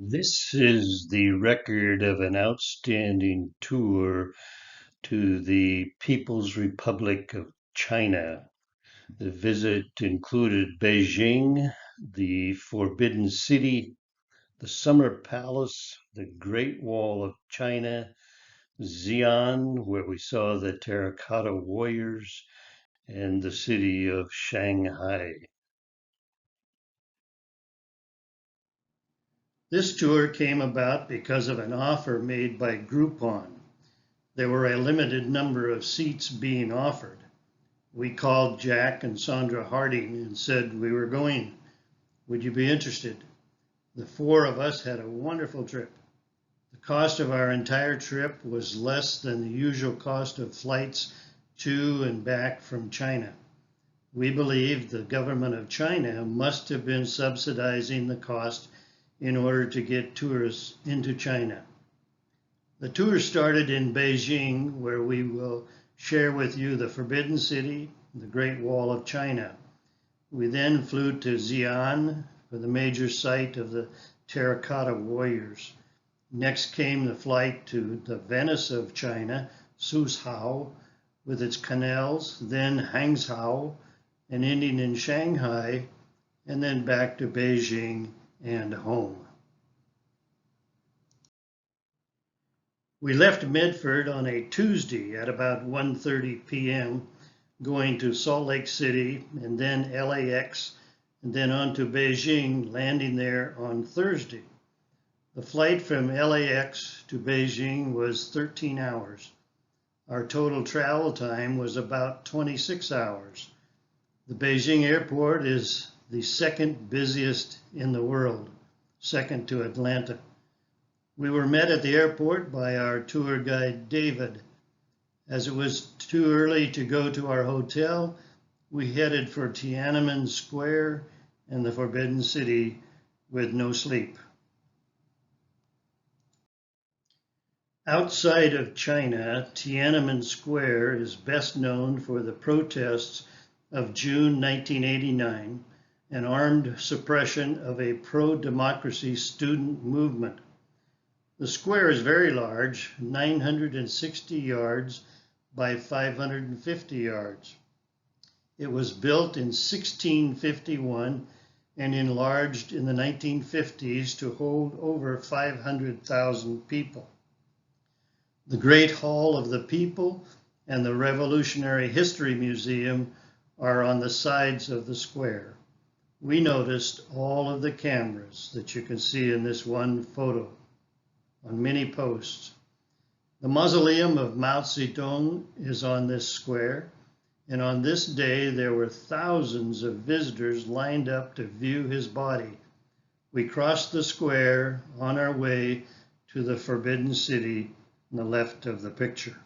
This is the record of an outstanding tour to the People's Republic of China. The visit included Beijing, the Forbidden City, the Summer Palace, the Great Wall of China, Xi'an, where we saw the terracotta warriors, and the city of Shanghai. This tour came about because of an offer made by Groupon. There were a limited number of seats being offered. We called Jack and Sandra Harding and said we were going. Would you be interested? The four of us had a wonderful trip. The cost of our entire trip was less than the usual cost of flights to and back from China. We believe the government of China must have been subsidizing the cost in order to get tourists into China. The tour started in Beijing, where we will share with you the Forbidden City, the Great Wall of China. We then flew to Xi'an for the major site of the terracotta warriors. Next came the flight to the Venice of China, Suzhou, with its canals, then Hangzhou, and ending in Shanghai, and then back to Beijing and home. We left Medford on a Tuesday at about 1:30 p.m., going to Salt Lake City and then LAX, and then on to Beijing, landing there on Thursday. The flight from LAX to Beijing was 13 hours. Our total travel time was about 26 hours. The Beijing airport is the second busiest in the world, second to Atlanta. We were met at the airport by our tour guide, David. As it was too early to go to our hotel, we headed for Tiananmen Square and the Forbidden City with no sleep. Outside of China, Tiananmen Square is best known for the protests of June 1989 and armed suppression of a pro-democracy student movement. The square is very large, 960 yards by 550 yards. It was built in 1651 and enlarged in the 1950s to hold over 500,000 people. The Great Hall of the People and the Revolutionary History Museum are on the sides of the square. We noticed all of the cameras that you can see in this one photo on many posts. The mausoleum of Mao Zedong is on this square, and on this day there were thousands of visitors lined up to view his body. We crossed the square on our way to the Forbidden City on the left of the picture.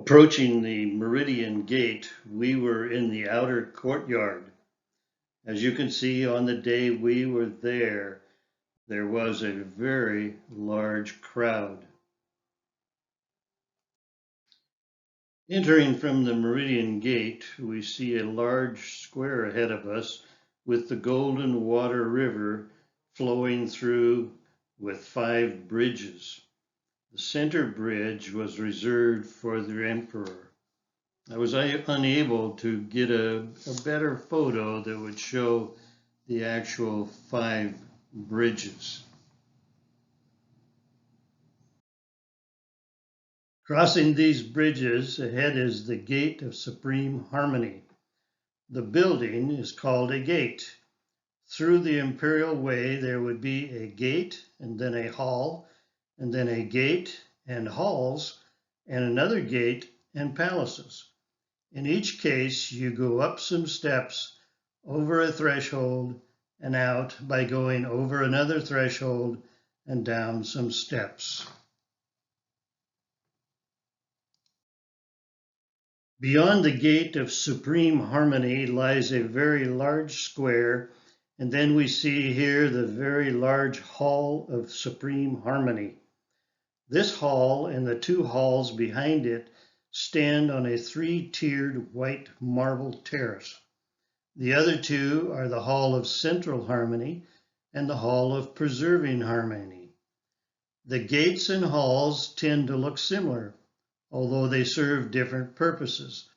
Approaching the Meridian Gate, we were in the outer courtyard. As you can see, on the day we were there, there was a very large crowd. Entering from the Meridian Gate, we see a large square ahead of us with the Golden Water River flowing through with 5 bridges. The center bridge was reserved for the emperor. I was unable to get a better photo that would show the actual 5 bridges. Crossing these bridges, ahead is the Gate of Supreme Harmony. The building is called a gate. Through the Imperial Way, there would be a gate and then a hall, and then a gate and halls, and another gate and palaces. In each case, you go up some steps, over a threshold, and out by going over another threshold and down some steps. Beyond the Gate of Supreme Harmony lies a very large square, and then we see here the very large Hall of Supreme Harmony. This hall and the 2 halls behind it stand on a 3-tiered white marble terrace. The other 2 are the Hall of Central Harmony and the Hall of Preserving Harmony. The gates and halls tend to look similar, although they serve different purposes.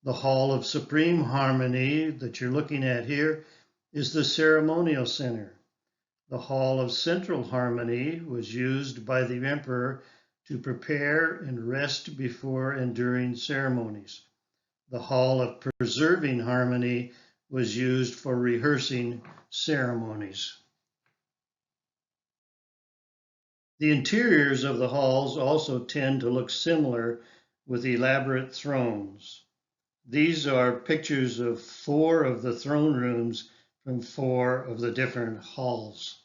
The Hall of Supreme Harmony that you're looking at here is the ceremonial center. The Hall of Central Harmony was used by the emperor to prepare and rest before and during ceremonies. The Hall of Preserving Harmony was used for rehearsing ceremonies. The interiors of the halls also tend to look similar, with elaborate thrones. These are pictures of 4 of the throne rooms from 4 of the different halls.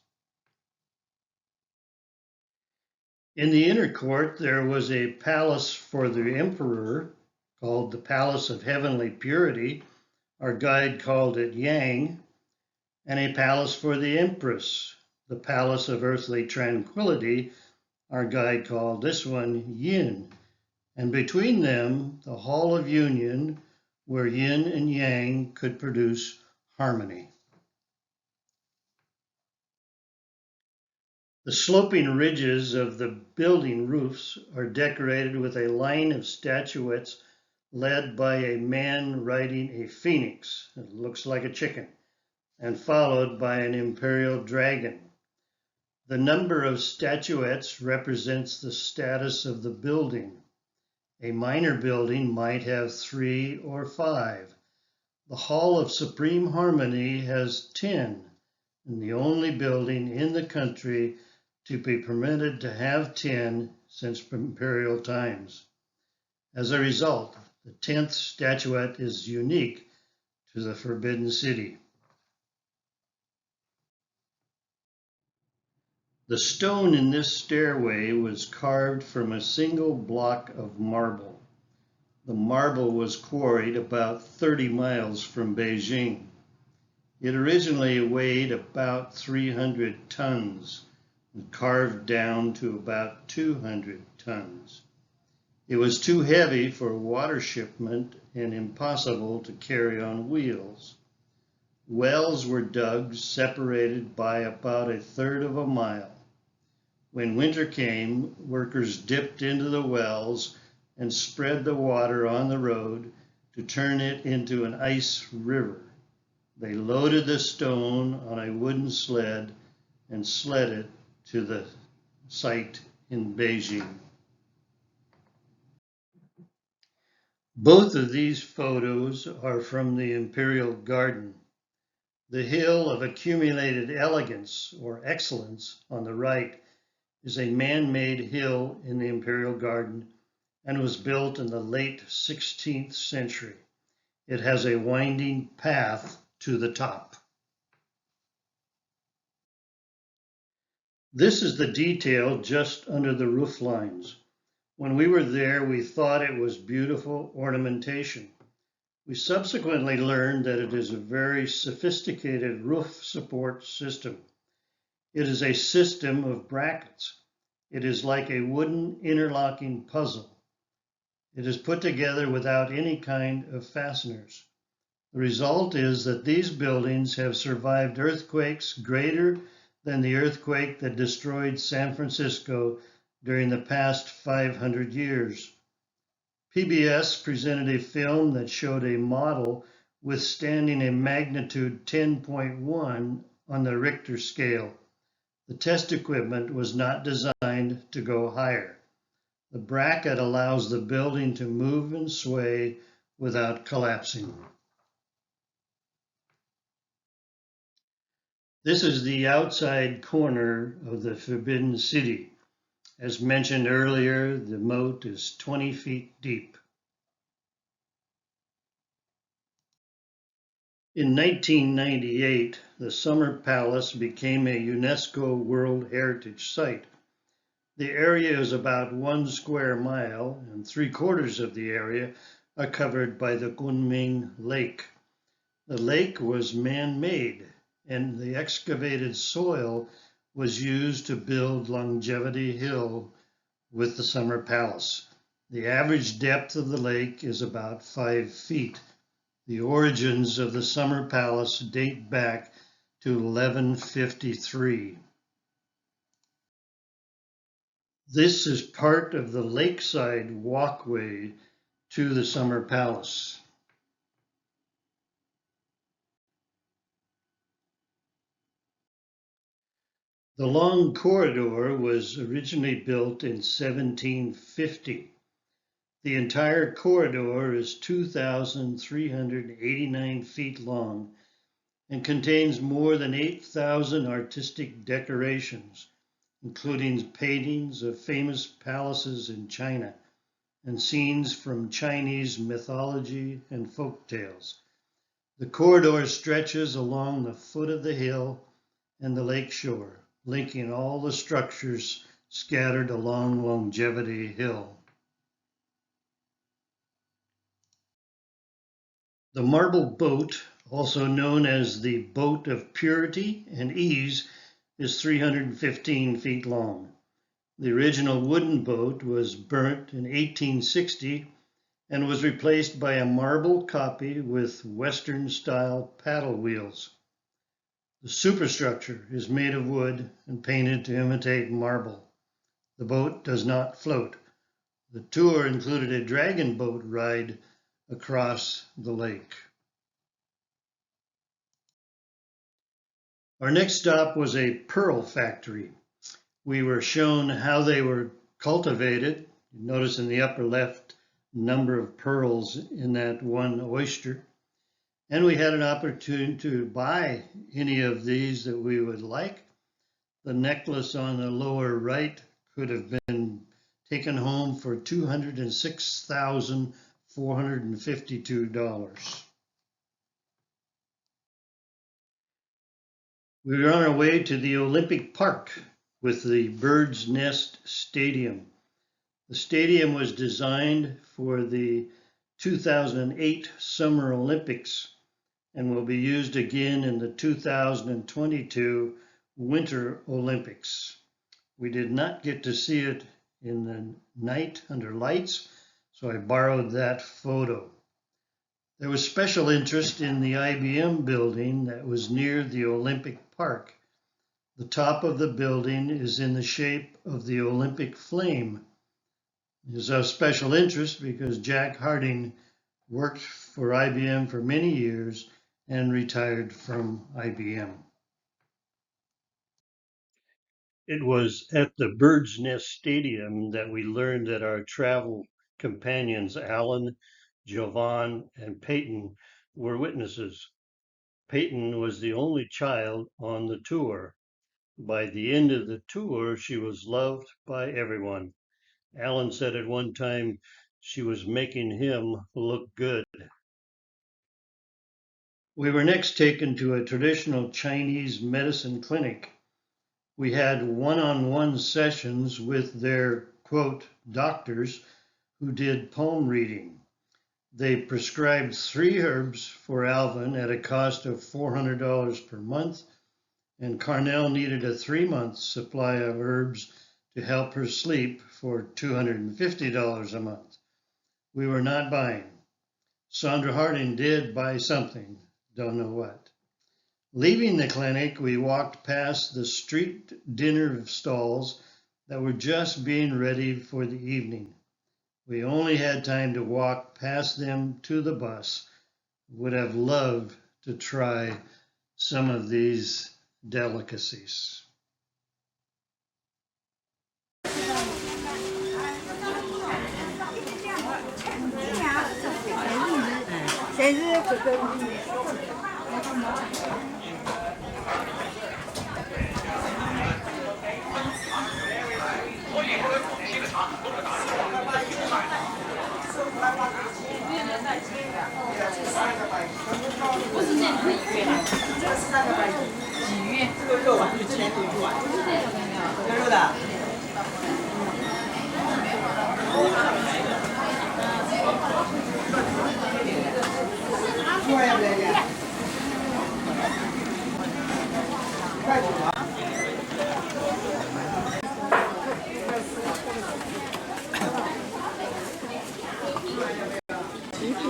In the inner court, there was a palace for the emperor called the Palace of Heavenly Purity. Our guide called it Yang, and a palace for the empress, the Palace of Earthly Tranquility. Our guide called this one Yin, and between them, the Hall of Union, where Yin and Yang could produce harmony. The sloping ridges of the building roofs are decorated with a line of statuettes led by a man riding a phoenix. It looks like a chicken, and followed by an imperial dragon. The number of statuettes represents the status of the building. A minor building might have 3 or 5. The Hall of Supreme Harmony has 10, and the only building in the country to be permitted to have 10 since imperial times. As a result, the 10th statuette is unique to the Forbidden City. The stone in this stairway was carved from a single block of marble. The marble was quarried about 30 miles from Beijing. It originally weighed about 300 tons and carved down to about 200 tons. It was too heavy for water shipment and impossible to carry on wheels. Wells were dug, separated by about 1/3 of a mile. When winter came, workers dipped into the wells and spread the water on the road to turn it into an ice river. They loaded the stone on a wooden sled and sled it to the site in Beijing. Both of these photos are from the Imperial Garden. The hill of accumulated elegance or excellence on the right is a man-made hill in the Imperial Garden and was built in the late 16th century. It has a winding path to the top. This is the detail just under the roof lines. When we were there, we thought it was beautiful ornamentation. We subsequently learned that it is a very sophisticated roof support system. It is a system of brackets. It is like a wooden interlocking puzzle. It is put together without any kind of fasteners. The result is that these buildings have survived earthquakes greater than the earthquake that destroyed San Francisco during the past 500 years. PBS presented a film that showed a model withstanding a magnitude 10.1 on the Richter scale. The test equipment was not designed to go higher. The bracket allows the building to move and sway without collapsing. This is the outside corner of the Forbidden City. As mentioned earlier, the moat is 20 feet deep. In 1998, the Summer Palace became a UNESCO World Heritage Site. The area is about 1 square mile, and 3/4 of the area are covered by the Kunming Lake. The lake was man-made, and the excavated soil was used to build Longevity Hill with the Summer Palace. The average depth of the lake is about 5 feet. The origins of the Summer Palace date back to 1153. This is part of the lakeside walkway to the Summer Palace. The long corridor was originally built in 1750. The entire corridor is 2,389 feet long and contains more than 8,000 artistic decorations, including paintings of famous palaces in China and scenes from Chinese mythology and folk tales. The corridor stretches along the foot of the hill and the lake shore, linking all the structures scattered along Longevity Hill. The marble boat, also known as the Boat of Purity and Ease, is 315 feet long. The original wooden boat was burnt in 1860 and was replaced by a marble copy with Western-style paddle wheels. The superstructure is made of wood and painted to imitate marble. The boat does not float. The tour included a dragon boat ride across the lake. Our next stop was a pearl factory. We were shown how they were cultivated. Notice in the upper left number of pearls in that one oyster. And we had an opportunity to buy any of these that we would like. The necklace on the lower right could have been taken home for $206,452. We were on our way to the Olympic Park with the Bird's Nest Stadium. The stadium was designed for the 2008 Summer Olympics and will be used again in the 2022 Winter Olympics. We did not get to see it in the night under lights, so I borrowed that photo. There was special interest in the IBM building that was near the Olympic Park. The top of the building is in the shape of the Olympic flame. It is of special interest because Jack Harding worked for IBM for many years and retired from IBM. It was at the Bird's Nest Stadium that we learned that our travel companions, Alan, Jovan, and Peyton, were witnesses. Peyton was the only child on the tour. By the end of the tour, she was loved by everyone. Alan said at one time she was making him look good. We were next taken to a traditional Chinese medicine clinic. We had one-on-one sessions with their quote, doctors who did palm reading. They prescribed 3 herbs for Alvin at a cost of $400 per month, and Carnell needed a 3-month supply of herbs to help her sleep for $250 a month. We were not buying. Sandra Harding did buy something, don't know what. Leaving the clinic, we walked past the street dinner stalls that were just being ready for the evening. We only had time to walk past them to the bus. Would have loved to try some of these delicacies.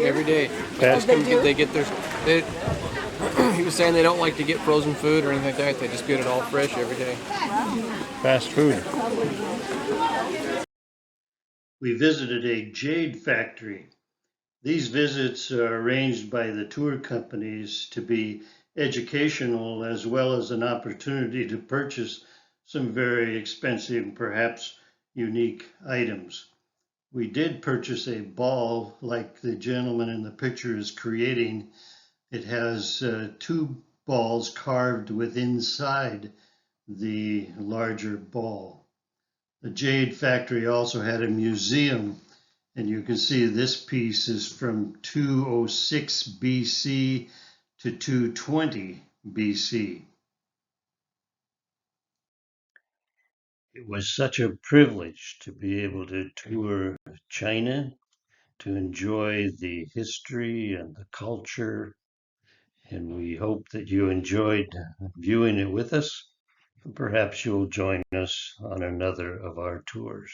Every day. They get their. He was saying they don't like to get frozen food or anything like that. They just get it all fresh every day. Fast food. We visited a jade factory. These visits are arranged by the tour companies to be educational as well as an opportunity to purchase some very expensive, perhaps unique items. We did purchase a ball like the gentleman in the picture is creating. It has 2 balls carved within inside the larger ball. The Jade Factory also had a museum, and you can see this piece is from 206 BC to 220 BC. It was such a privilege to be able to tour China, to enjoy the history and the culture, and we hope that you enjoyed viewing it with us. Perhaps you'll join us on another of our tours.